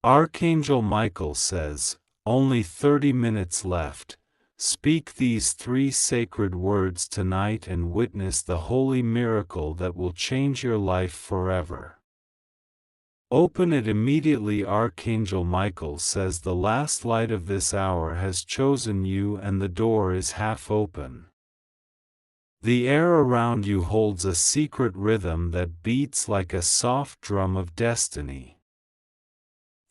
Archangel Michael says, "Only 30 minutes left. Speak these 3 sacred words tonight and witness the holy miracle that will change your life forever." Open it immediately. Archangel Michael says the last light of this hour has chosen you and the door is half open. The air around you holds a secret rhythm that beats like a soft drum of destiny.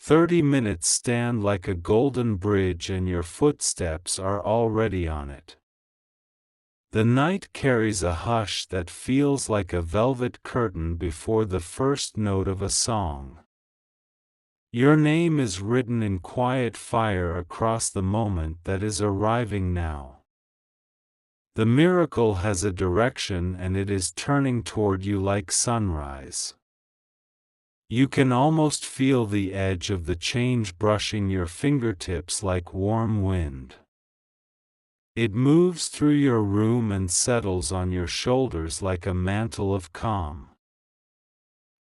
30 minutes stand like a golden bridge and your footsteps are already on it. The night carries a hush that feels like a velvet curtain before the first note of a song. Your name is written in quiet fire across the moment that is arriving now. The miracle has a direction and it is turning toward you like sunrise. You can almost feel the edge of the change brushing your fingertips like warm wind. It moves through your room and settles on your shoulders like a mantle of calm.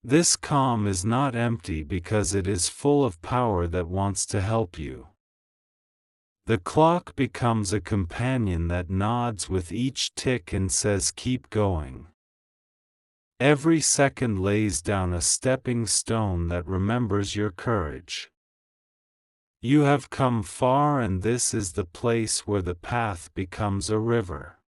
This calm is not empty because it is full of power that wants to help you. The clock becomes a companion that nods with each tick and says, "Keep going." Every second lays down a stepping stone that remembers your courage. You have come far and this is the place where the path becomes a river.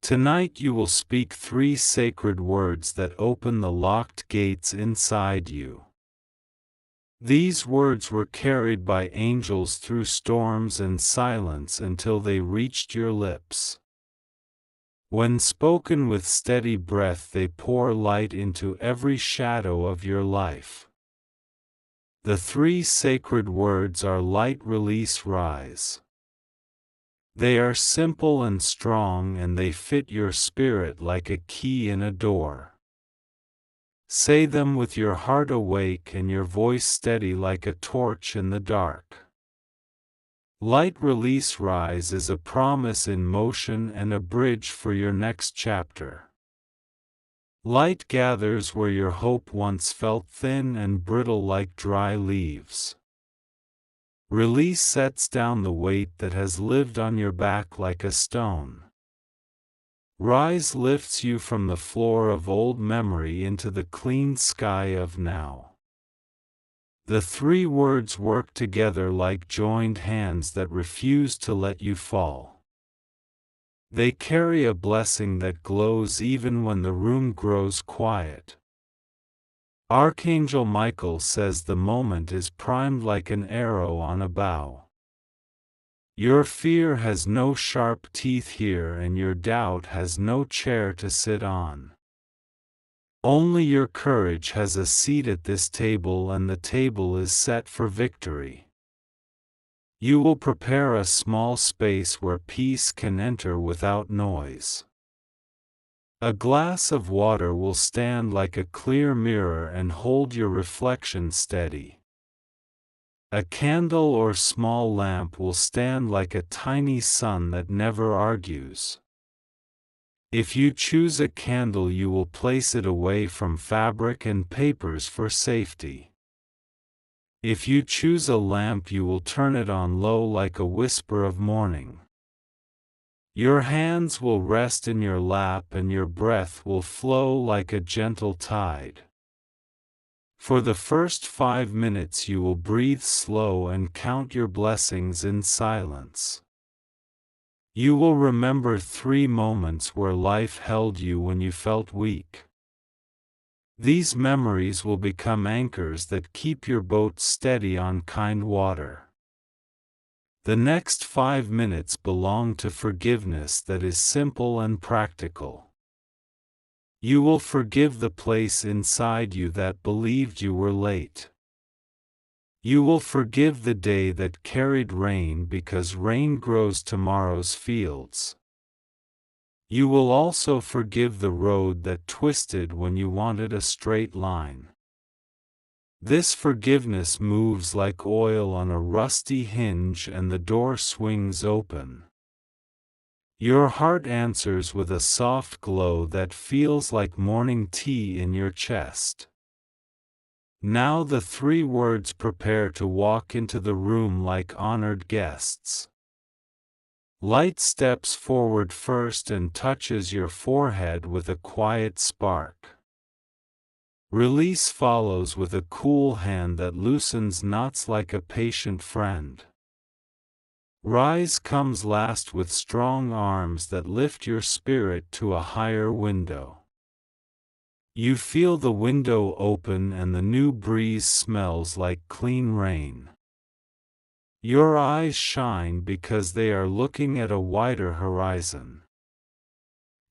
Tonight you will speak 3 sacred words that open the locked gates inside you. These words were carried by angels through storms and silence until they reached your lips. When spoken with steady breath, they pour light into every shadow of your life. The 3 sacred words are light, release, rise. They are simple and strong and they fit your spirit like a key in a door. Say them with your heart awake and your voice steady like a torch in the dark. Light, release, rise is a promise in motion and a bridge for your next chapter. Light gathers where your hope once felt thin and brittle like dry leaves. Release sets down the weight that has lived on your back like a stone. Rise lifts you from the floor of old memory into the clean sky of now. The 3 words work together like joined hands that refuse to let you fall. They carry a blessing that glows even when the room grows quiet. Archangel Michael says the moment is primed like an arrow on a bow. Your fear has no sharp teeth here and your doubt has no chair to sit on. Only your courage has a seat at this table and the table is set for victory. You will prepare a small space where peace can enter without noise. A glass of water will stand like a clear mirror and hold your reflection steady. A candle or small lamp will stand like a tiny sun that never argues. If you choose a candle, you will place it away from fabric and papers for safety. If you choose a lamp, you will turn it on low like a whisper of morning. Your hands will rest in your lap and your breath will flow like a gentle tide. For the first 5 minutes you will breathe slow and count your blessings in silence. You will remember 3 moments where life held you when you felt weak. These memories will become anchors that keep your boat steady on kind water. The next 5 minutes belong to forgiveness that is simple and practical. You will forgive the place inside you that believed you were late. You will forgive the day that carried rain because rain grows tomorrow's fields. You will also forgive the road that twisted when you wanted a straight line. This forgiveness moves like oil on a rusty hinge and the door swings open. Your heart answers with a soft glow that feels like morning tea in your chest. Now the three words prepare to walk into the room like honored guests. Light steps forward first and touches your forehead with a quiet spark. Release follows with a cool hand that loosens knots like a patient friend. Rise comes last with strong arms that lift your spirit to a higher window. You feel the window open and the new breeze smells like clean rain. Your eyes shine because they are looking at a wider horizon.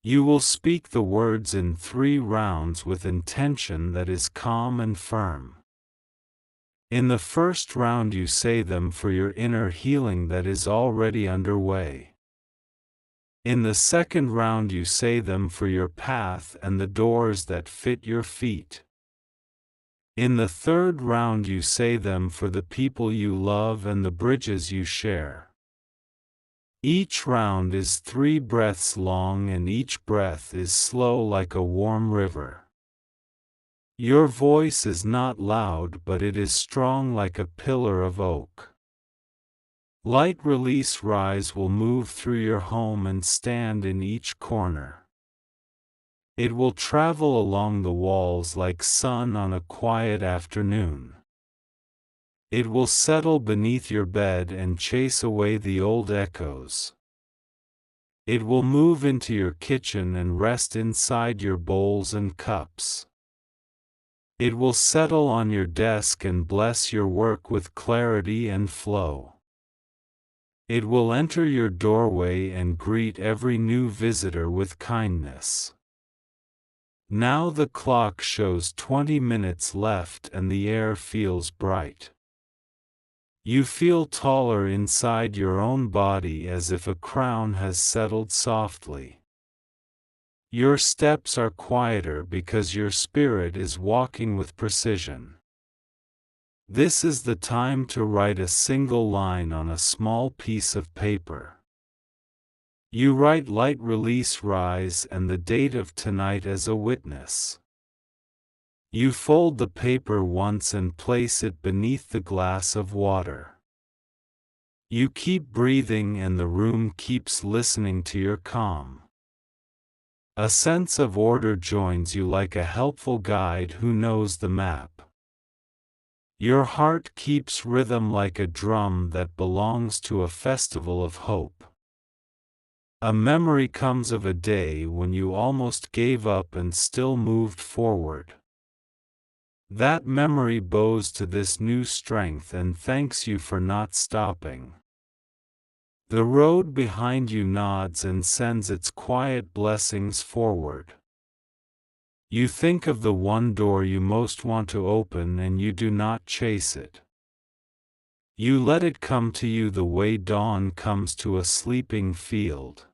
You will speak the words in 3 rounds with intention that is calm and firm. In the first round you say them for your inner healing that is already underway. In the second round you say them for your path and the doors that fit your feet. In the third round you say them for the people you love and the bridges you share. Each round is 3 breaths long and each breath is slow like a warm river. Your voice is not loud but it is strong like a pillar of oak. Light release rise will move through your home and stand in each corner. It will travel along the walls like sun on a quiet afternoon. It will settle beneath your bed and chase away the old echoes. It will move into your kitchen and rest inside your bowls and cups. It will settle on your desk and bless your work with clarity and flow. It will enter your doorway and greet every new visitor with kindness. Now the clock shows 20 minutes left and the air feels bright. You feel taller inside your own body as if a crown has settled softly. Your steps are quieter because your spirit is walking with precision. This is the time to write a single line on a small piece of paper. You write light release rise and the date of tonight as a witness. You fold the paper once and place it beneath the glass of water. You keep breathing and the room keeps listening to your calm. A sense of order joins you like a helpful guide who knows the map. Your heart keeps rhythm like a drum that belongs to a festival of hope. A memory comes of a day when you almost gave up and still moved forward. That memory bows to this new strength and thanks you for not stopping. The road behind you nods and sends its quiet blessings forward. You think of the one door you most want to open and you do not chase it. You let it come to you the way dawn comes to a sleeping field.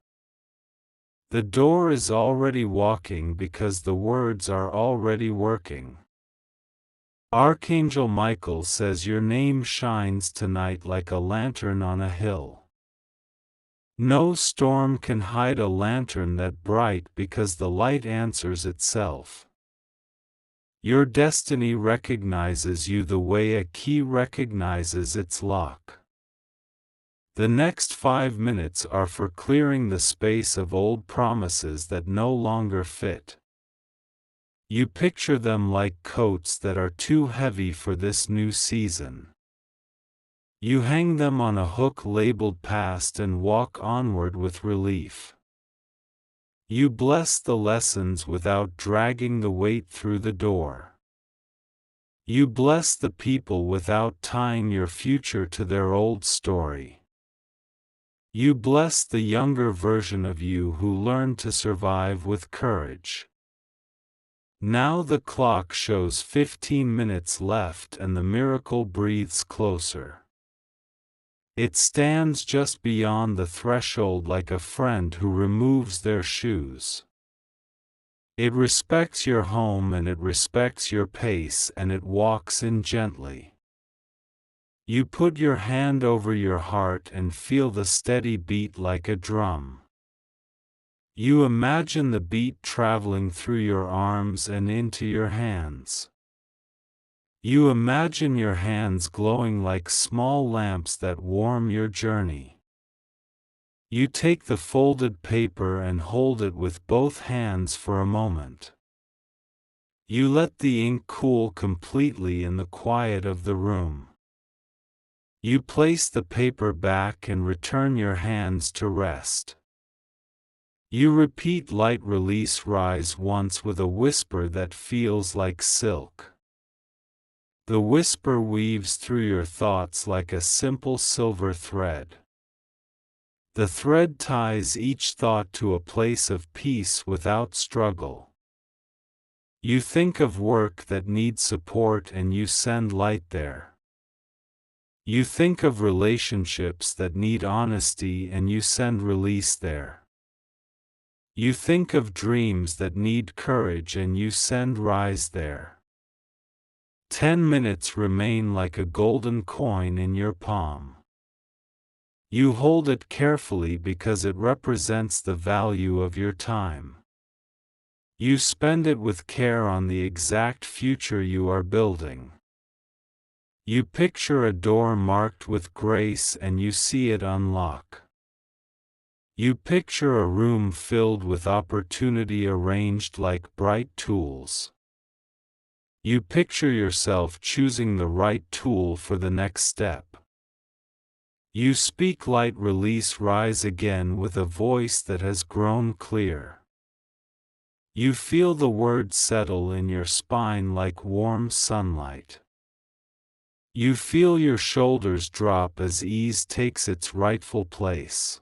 The door is already walking because the words are already working. Archangel Michael says your name shines tonight like a lantern on a hill. No storm can hide a lantern that bright because the light answers itself. Your destiny recognizes you the way a key recognizes its lock. The next 5 minutes are for clearing the space of old promises that no longer fit. You picture them like coats that are too heavy for this new season. You hang them on a hook labeled past and walk onward with relief. You bless the lessons without dragging the weight through the door. You bless the people without tying your future to their old story. You bless the younger version of you who learned to survive with courage. Now the clock shows 15 minutes left and the miracle breathes closer. It stands just beyond the threshold like a friend who removes their shoes. It respects your home and it respects your pace and it walks in gently. You put your hand over your heart and feel the steady beat like a drum. You imagine the beat traveling through your arms and into your hands. You imagine your hands glowing like small lamps that warm your journey. You take the folded paper and hold it with both hands for a moment. You let the ink cool completely in the quiet of the room. You place the paper back and return your hands to rest. You repeat light release rise once with a whisper that feels like silk. The whisper weaves through your thoughts like a simple silver thread. The thread ties each thought to a place of peace without struggle. You think of work that needs support and you send light there. You think of relationships that need honesty and you send release there. You think of dreams that need courage and you send rise there. 10 minutes remain like a golden coin in your palm. You hold it carefully because it represents the value of your time. You spend it with care on the exact future you are building. You picture a door marked with grace and you see it unlock. You picture a room filled with opportunity arranged like bright tools. You picture yourself choosing the right tool for the next step. You speak light release rise again with a voice that has grown clear. You feel the words settle in your spine like warm sunlight. You feel your shoulders drop as ease takes its rightful place.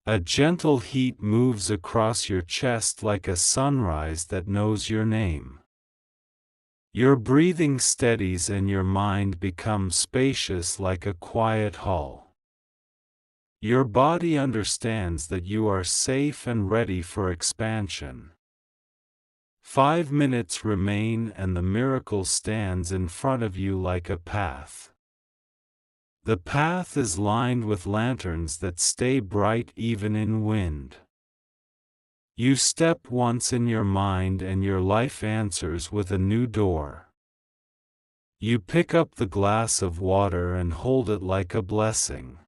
A gentle heat moves across your chest like a sunrise that knows your name. Your breathing steadies and your mind becomes spacious like a quiet hall. Your body understands that you are safe and ready for expansion. 5 minutes remain and the miracle stands in front of you like a path. The path is lined with lanterns that stay bright even in wind. You step once in your mind and your life answers with a new door. You pick up the glass of water and hold it like a blessing.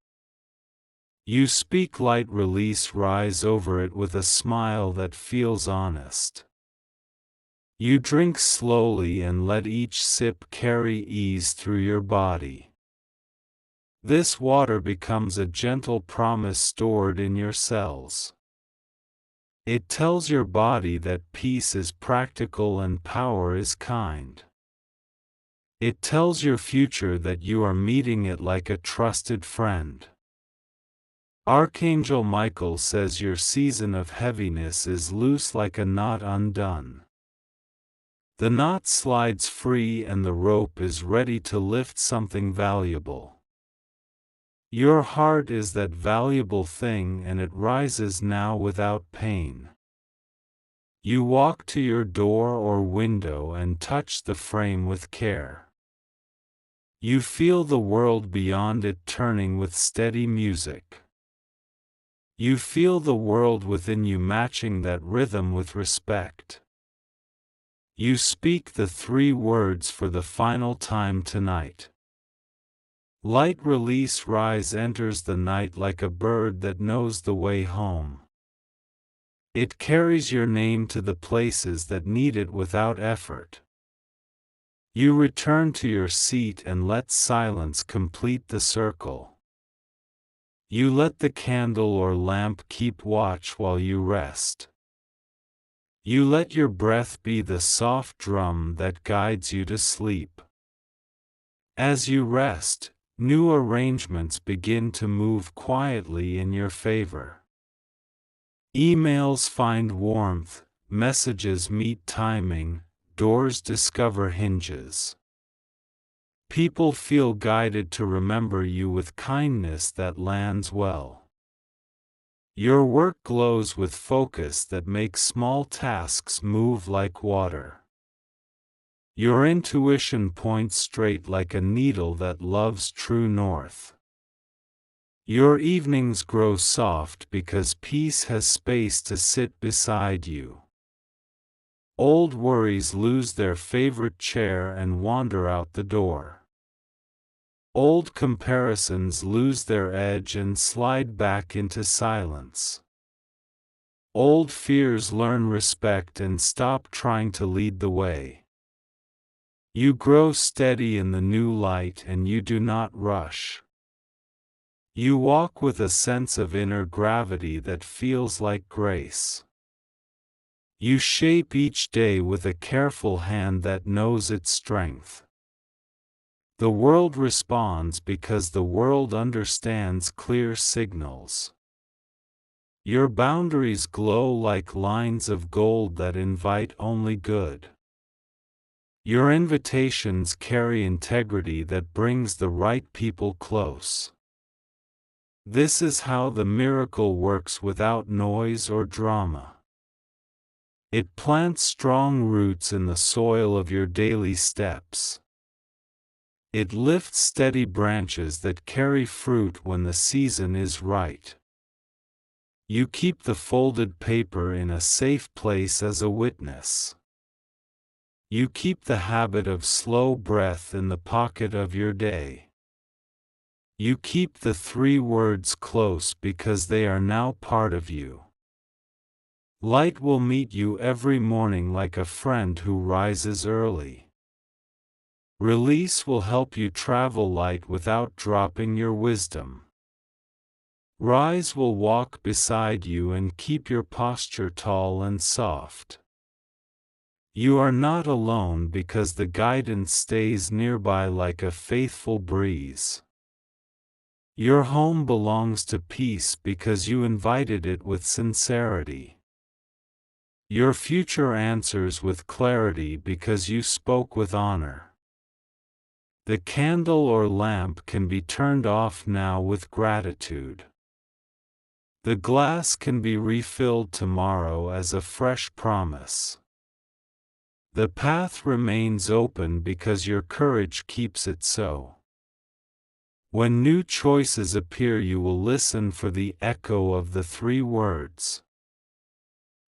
You speak light release rise over it with a smile that feels honest. You drink slowly and let each sip carry ease through your body. This water becomes a gentle promise stored in your cells. It tells your body that peace is practical and power is kind. It tells your future that you are meeting it like a trusted friend. Archangel Michael says your season of heaviness is loose like a knot undone. The knot slides free and the rope is ready to lift something valuable. Your heart is that valuable thing and it rises now without pain. You walk to your door or window and touch the frame with care. You feel the world beyond it turning with steady music. You feel the world within you matching that rhythm with respect. You speak the 3 words for the final time tonight. Light release rise enters the night like a bird that knows the way home. It carries your name to the places that need it without effort. You return to your seat and let silence complete the circle. You let the candle or lamp keep watch while you rest. You let your breath be the soft drum that guides you to sleep. As you rest, new arrangements begin to move quietly in your favor. Emails find warmth, messages meet timing, doors discover hinges. People feel guided to remember you with kindness that lands well. Your work glows with focus that makes small tasks move like water. Your intuition points straight like a needle that loves true north. Your evenings grow soft because peace has space to sit beside you. Old worries lose their favorite chair and wander out the door. Old comparisons lose their edge and slide back into silence. Old fears learn respect and stop trying to lead the way. You grow steady in the new light and you do not rush. You walk with a sense of inner gravity that feels like grace. You shape each day with a careful hand that knows its strength. The world responds because the world understands clear signals. Your boundaries glow like lines of gold that invite only good. Your invitations carry integrity that brings the right people close. This is how the miracle works without noise or drama. It plants strong roots in the soil of your daily steps. It lifts steady branches that carry fruit when the season is right. You keep the folded paper in a safe place as a witness. You keep the habit of slow breath in the pocket of your day. You keep the 3 words close because they are now part of you. Light will meet you every morning like a friend who rises early. Release will help you travel light without dropping your wisdom. Rise will walk beside you and keep your posture tall and soft. You are not alone because the guidance stays nearby like a faithful breeze. Your home belongs to peace because you invited it with sincerity. Your future answers with clarity because you spoke with honor. The candle or lamp can be turned off now with gratitude. The glass can be refilled tomorrow as a fresh promise. The path remains open because your courage keeps it so. When new choices appear, you will listen for the echo of the 3 words.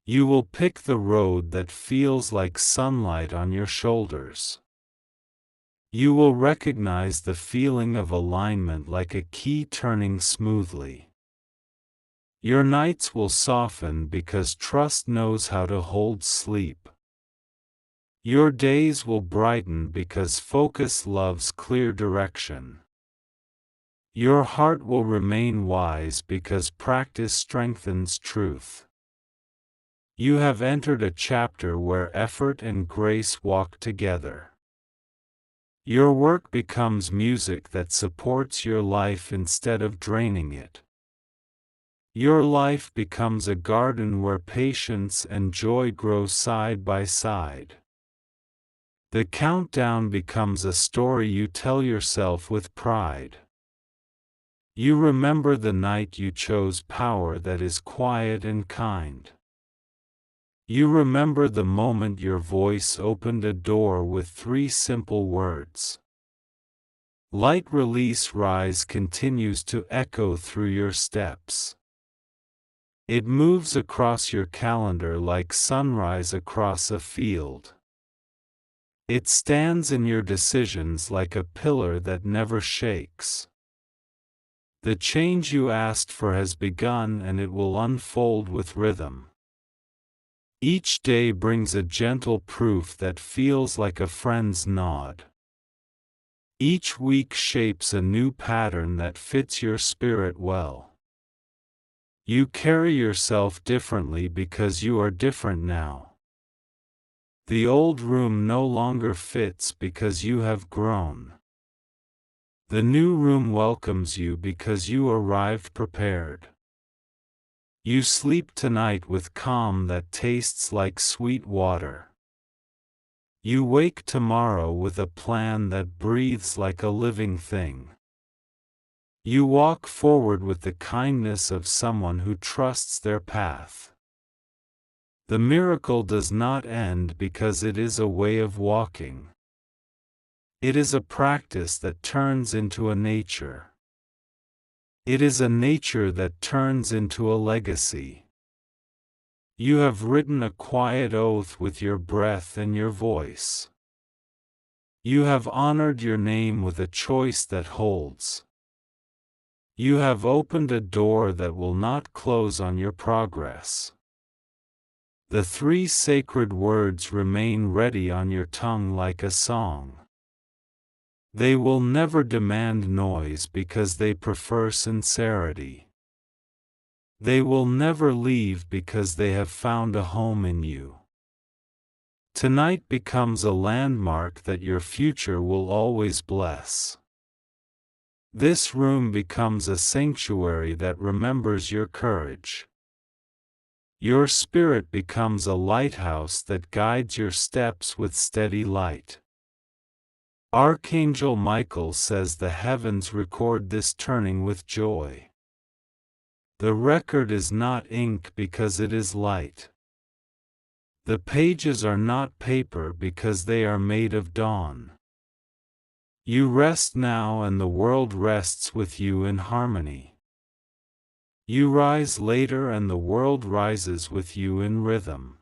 You will pick the road that feels like sunlight on your shoulders. You will recognize the feeling of alignment like a key turning smoothly. Your nights will soften because trust knows how to hold sleep. Your days will brighten because focus loves clear direction. Your heart will remain wise because practice strengthens truth. You have entered a chapter where effort and grace walk together. Your work becomes music that supports your life instead of draining it. Your life becomes a garden where patience and joy grow side by side. The countdown becomes a story you tell yourself with pride. You remember the night you chose power that is quiet and kind. You remember the moment your voice opened a door with 3 simple words. Light release rise continues to echo through your steps. It moves across your calendar like sunrise across a field. It stands in your decisions like a pillar that never shakes. The change you asked for has begun and it will unfold with rhythm. Each day brings a gentle proof that feels like a friend's nod. Each week shapes a new pattern that fits your spirit well. You carry yourself differently because you are different now. The old room no longer fits because you have grown. The new room welcomes you because you arrived prepared. You sleep tonight with calm that tastes like sweet water. You wake tomorrow with a plan that breathes like a living thing. You walk forward with the kindness of someone who trusts their path. The miracle does not end because it is a way of walking. It is a practice that turns into a nature. It is a nature that turns into a legacy. You have written a quiet oath with your breath and your voice. You have honored your name with a choice that holds. You have opened a door that will not close on your progress. The three sacred words remain ready on your tongue like a song. They will never demand noise because they prefer sincerity. They will never leave because they have found a home in you. Tonight becomes a landmark that your future will always bless. This room becomes a sanctuary that remembers your courage. Your spirit becomes a lighthouse that guides your steps with steady light. Archangel Michael says the heavens record this turning with joy. The record is not ink because it is light. The pages are not paper because they are made of dawn. You rest now and the world rests with you in harmony. You rise later and the world rises with you in rhythm.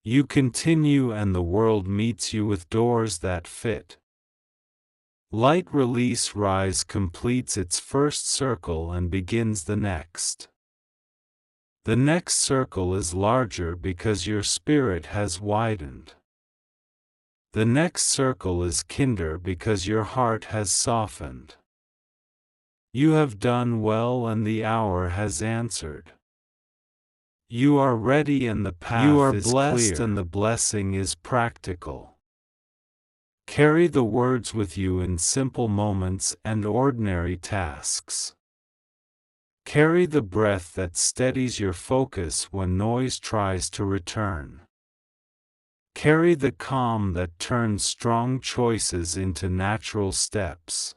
You continue and the world meets you with doors that fit. Light release rise completes its first circle and begins the next. The next circle is larger because your spirit has widened. The next circle is kinder because your heart has softened. You have done well and the hour has answered. You are ready and the path is blessed and the blessing is practical. Carry the words with you in simple moments and ordinary tasks. Carry the breath that steadies your focus when noise tries to return. Carry the calm that turns strong choices into natural steps.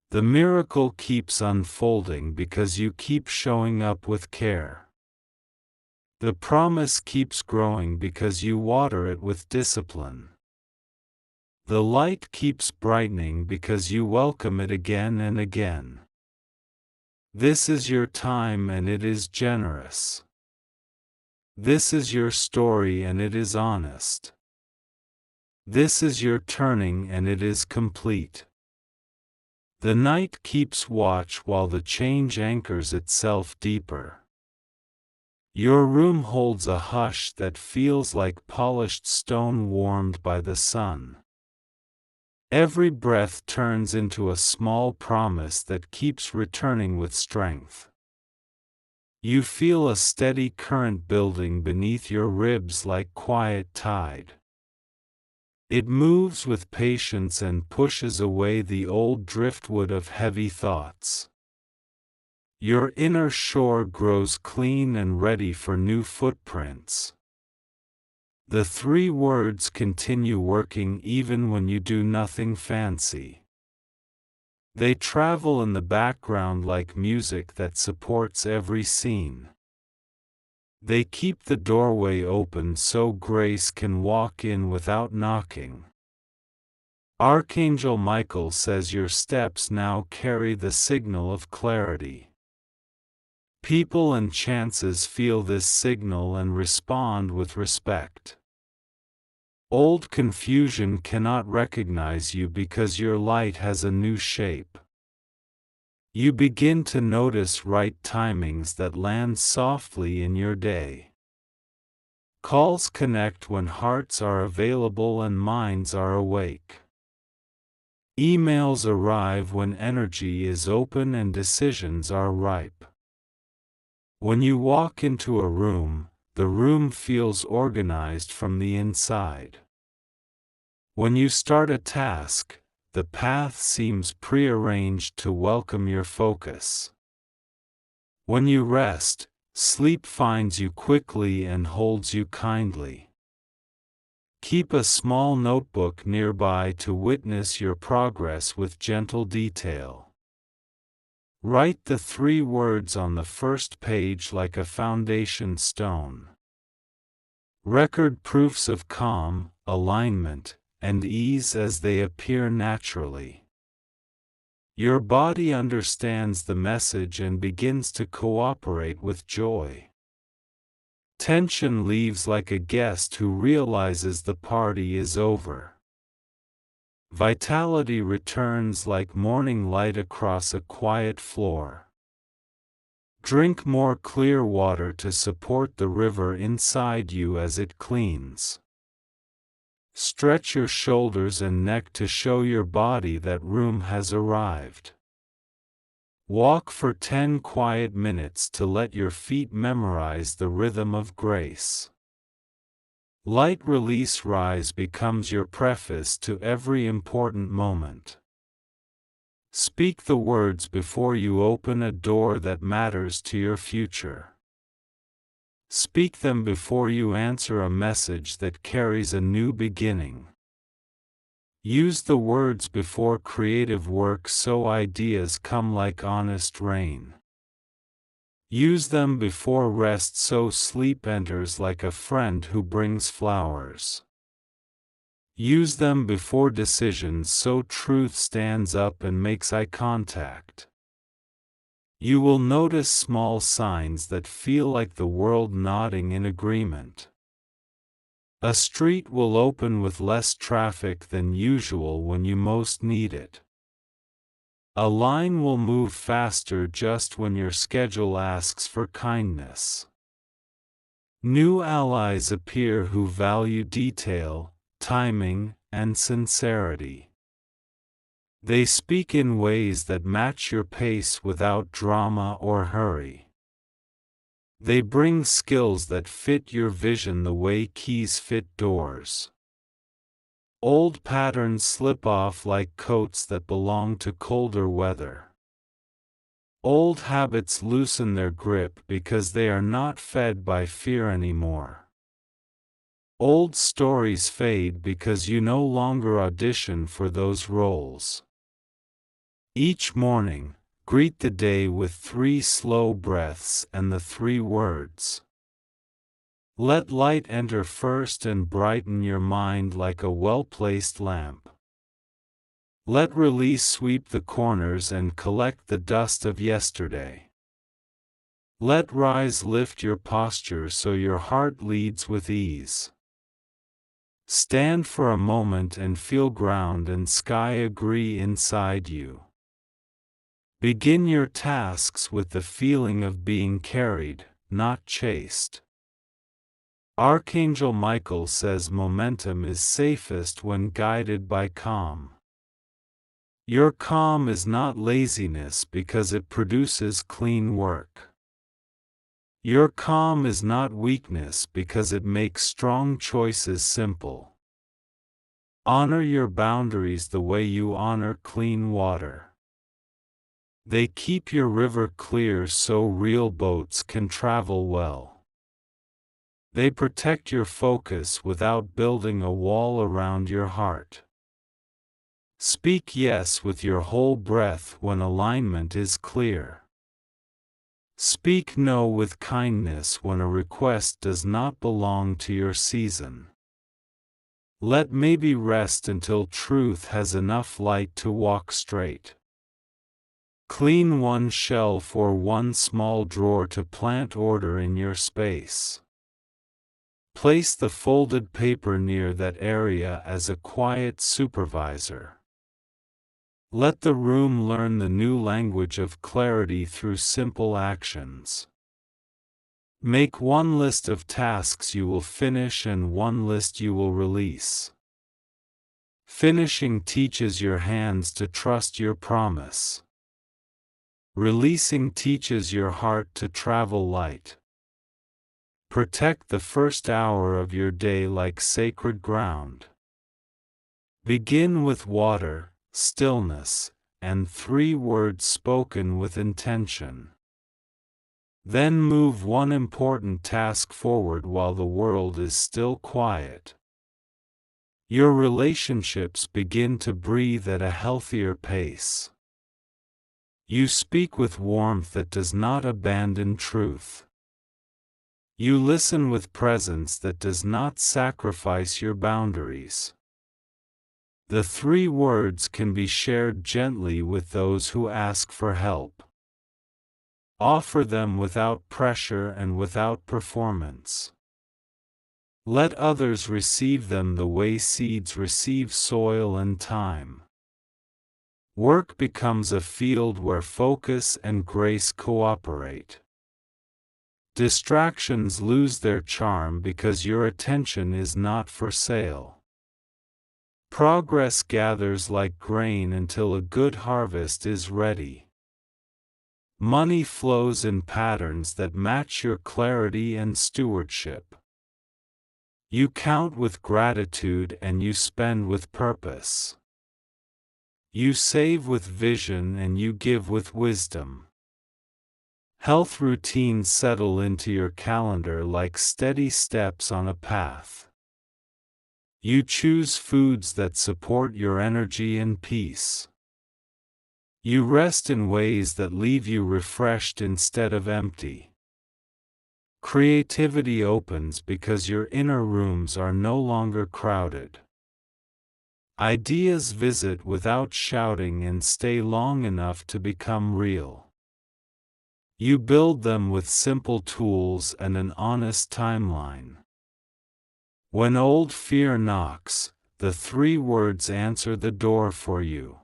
The miracle keeps unfolding because you keep showing up with care. The promise keeps growing because you water it with discipline. The light keeps brightening because you welcome it again and again. This is your time and it is generous. This is your story and it is honest. This is your turning and it is complete. The night keeps watch while the change anchors itself deeper. Your room holds a hush that feels like polished stone warmed by the sun. Every breath turns into a small promise that keeps returning with strength. You feel a steady current building beneath your ribs like quiet tide. It moves with patience and pushes away the old driftwood of heavy thoughts. Your inner shore grows clean and ready for new footprints. The three words continue working even when you do nothing fancy. They travel in the background like music that supports every scene. They keep the doorway open so grace can walk in without knocking. Archangel Michael says your steps now carry the signal of clarity. People and chances feel this signal and respond with respect. Old confusion cannot recognize you because your light has a new shape. You begin to notice right timings that land softly in your day. Calls connect when hearts are available and minds are awake. Emails arrive when energy is open and decisions are ripe. When you walk into a room, the room feels organized from the inside. When you start a task, the path seems prearranged to welcome your focus. When you rest, sleep finds you quickly and holds you kindly. Keep a small notebook nearby to witness your progress with gentle detail. Write the three words on the first page like a foundation stone. Record proofs of calm, alignment, and ease as they appear naturally. Your body understands the message and begins to cooperate with joy. Tension leaves like a guest who realizes the party is over. Vitality returns like morning light across a quiet floor. Drink more clear water to support the river inside you as it cleans. Stretch your shoulders and neck to show your body that room has arrived. Walk for 10 quiet minutes to let your feet memorize the rhythm of grace. Light release rise becomes your preface to every important moment. Speak the words before you open a door that matters to your future. Speak them before you answer a message that carries a new beginning. Use the words before creative work so ideas come like honest rain. Use them before rest so sleep enters like a friend who brings flowers. Use them before decisions so truth stands up and makes eye contact. You will notice small signs that feel like the world nodding in agreement. A street will open with less traffic than usual when you most need it. A line will move faster just when your schedule asks for kindness. New allies appear who value detail, timing, and sincerity. They speak in ways that match your pace without drama or hurry. They bring skills that fit your vision the way keys fit doors. Old patterns slip off like coats that belong to colder weather. Old habits loosen their grip because they are not fed by fear anymore. Old stories fade because you no longer audition for those roles. Each morning, greet the day with 3 slow breaths and the 3 words. Let light enter first and brighten your mind like a well-placed lamp. Let release sweep the corners and collect the dust of yesterday. Let rise lift your posture so your heart leads with ease. Stand for a moment and feel ground and sky agree inside you. Begin your tasks with the feeling of being carried, not chased. Archangel Michael says momentum is safest when guided by calm. Your calm is not laziness because it produces clean work. Your calm is not weakness because it makes strong choices simple. Honor your boundaries the way you honor clean water. They keep your river clear so real boats can travel well. They protect your focus without building a wall around your heart. Speak yes with your whole breath when alignment is clear. Speak no with kindness when a request does not belong to your season. Let maybe rest until truth has enough light to walk straight. Clean one shelf or one small drawer to plant order in your space. Place the folded paper near that area as a quiet supervisor. Let the room learn the new language of clarity through simple actions. Make one list of tasks you will finish and one list you will release. Finishing teaches your hands to trust your promise. Releasing teaches your heart to travel light. Protect the first hour of your day like sacred ground. Begin with water, stillness, and 3 words spoken with intention. Then move one important task forward while the world is still quiet. Your relationships begin to breathe at a healthier pace. You speak with warmth that does not abandon truth. You listen with presence that does not sacrifice your boundaries. The 3 words can be shared gently with those who ask for help. Offer them without pressure and without performance. Let others receive them the way seeds receive soil and time. Work becomes a field where focus and grace cooperate. Distractions lose their charm because your attention is not for sale. Progress gathers like grain until a good harvest is ready. Money flows in patterns that match your clarity and stewardship. You count with gratitude and you spend with purpose. You save with vision and you give with wisdom. Health routines settle into your calendar like steady steps on a path. You choose foods that support your energy and peace. You rest in ways that leave you refreshed instead of empty. Creativity opens because your inner rooms are no longer crowded. Ideas visit without shouting and stay long enough to become real. You build them with simple tools and an honest timeline. When old fear knocks, the 3 words answer the door for you.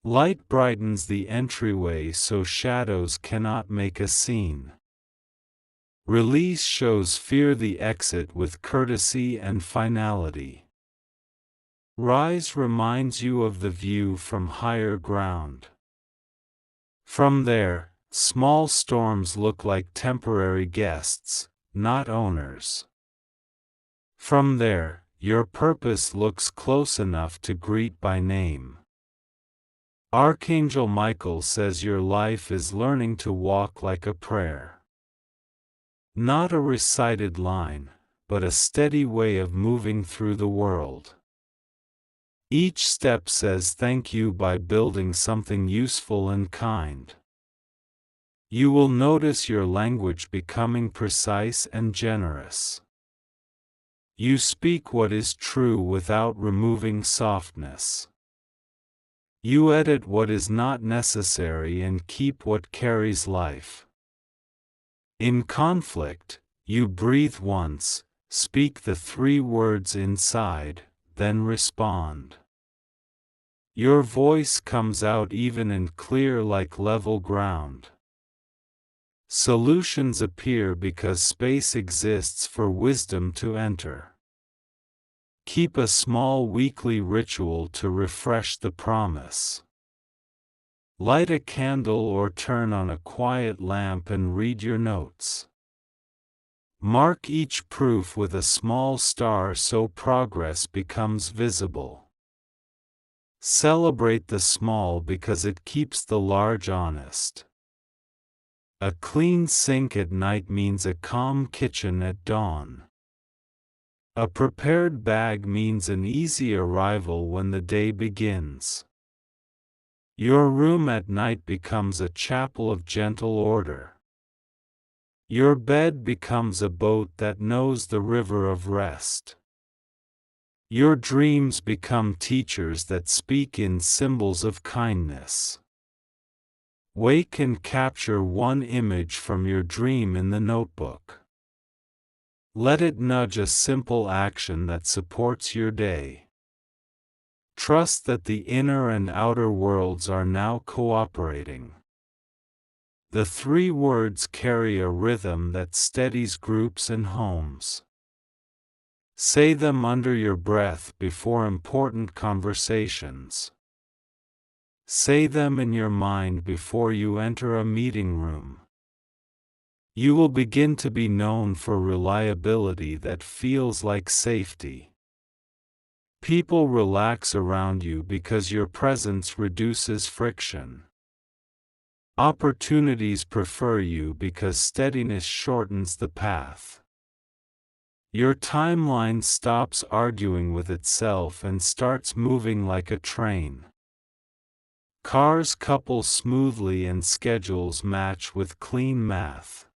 Light brightens the entryway so shadows cannot make a scene. Release shows fear the exit with courtesy and finality. Rise reminds you of the view from higher ground. From there, small storms look like temporary guests, not owners. From there, your purpose looks close enough to greet by name. Archangel Michael says your life is learning to walk like a prayer. Not a recited line, but a steady way of moving through the world. Each step says thank you by building something useful and kind. You will notice your language becoming precise and generous. You speak what is true without removing softness. You edit what is not necessary and keep what carries life. In conflict, you breathe once, speak the 3 words inside, then respond. Your voice comes out even and clear like level ground. Solutions appear because space exists for wisdom to enter. Keep a small weekly ritual to refresh the promise. Light a candle or turn on a quiet lamp and read your notes. Mark each proof with a small star so progress becomes visible. Celebrate the small because it keeps the large honest. A clean sink at night means a calm kitchen at dawn. A prepared bag means an easy arrival when the day begins. Your room at night becomes a chapel of gentle order. Your bed becomes a boat that knows the river of rest. Your dreams become teachers that speak in symbols of kindness. Wake and capture one image from your dream in the notebook. Let it nudge a simple action that supports your day. Trust that the inner and outer worlds are now cooperating. The 3 words carry a rhythm that steadies groups and homes. Say them under your breath before important conversations. Say them in your mind before you enter a meeting room. You will begin to be known for reliability that feels like safety. People relax around you because your presence reduces friction. Opportunities prefer you because steadiness shortens the path. Your timeline stops arguing with itself and starts moving like a train. Cars couple smoothly and schedules match with clean math.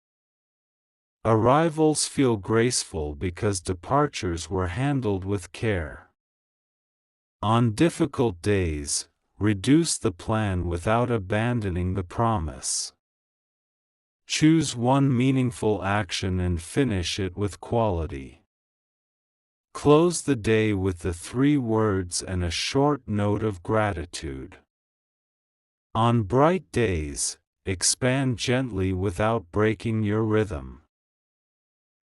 Arrivals feel graceful because departures were handled with care. On difficult days, reduce the plan without abandoning the promise. Choose one meaningful action and finish it with quality. Close the day with the 3 words and a short note of gratitude. On bright days, expand gently without breaking your rhythm.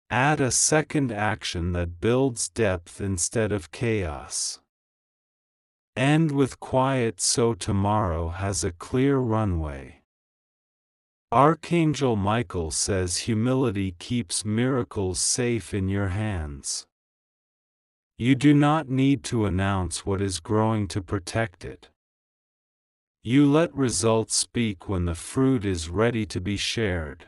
Add a second action that builds depth instead of chaos. End with quiet so tomorrow has a clear runway. Archangel Michael says humility keeps miracles safe in your hands. You do not need to announce what is growing to protect it. You let results speak when the fruit is ready to be shared.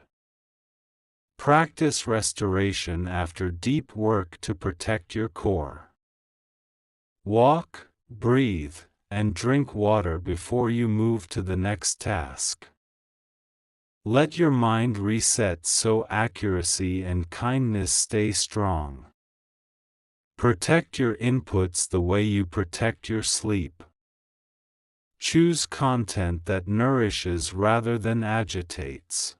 Practice restoration after deep work to protect your core. Walk, breathe, and drink water before you move to the next task. Let your mind reset so accuracy and kindness stay strong. Protect your inputs the way you protect your sleep. Choose content that nourishes rather than agitates.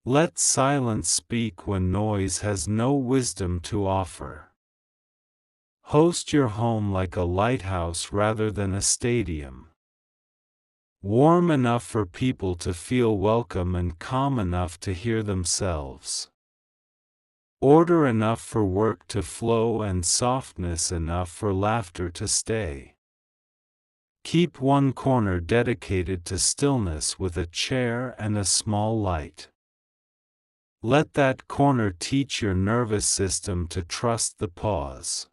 Let silence speak when noise has no wisdom to offer. Host your home like a lighthouse rather than a stadium. Warm enough for people to feel welcome and calm enough to hear themselves. Order enough for work to flow and softness enough for laughter to stay. Keep one corner dedicated to stillness with a chair and a small light. Let that corner teach your nervous system to trust the pause.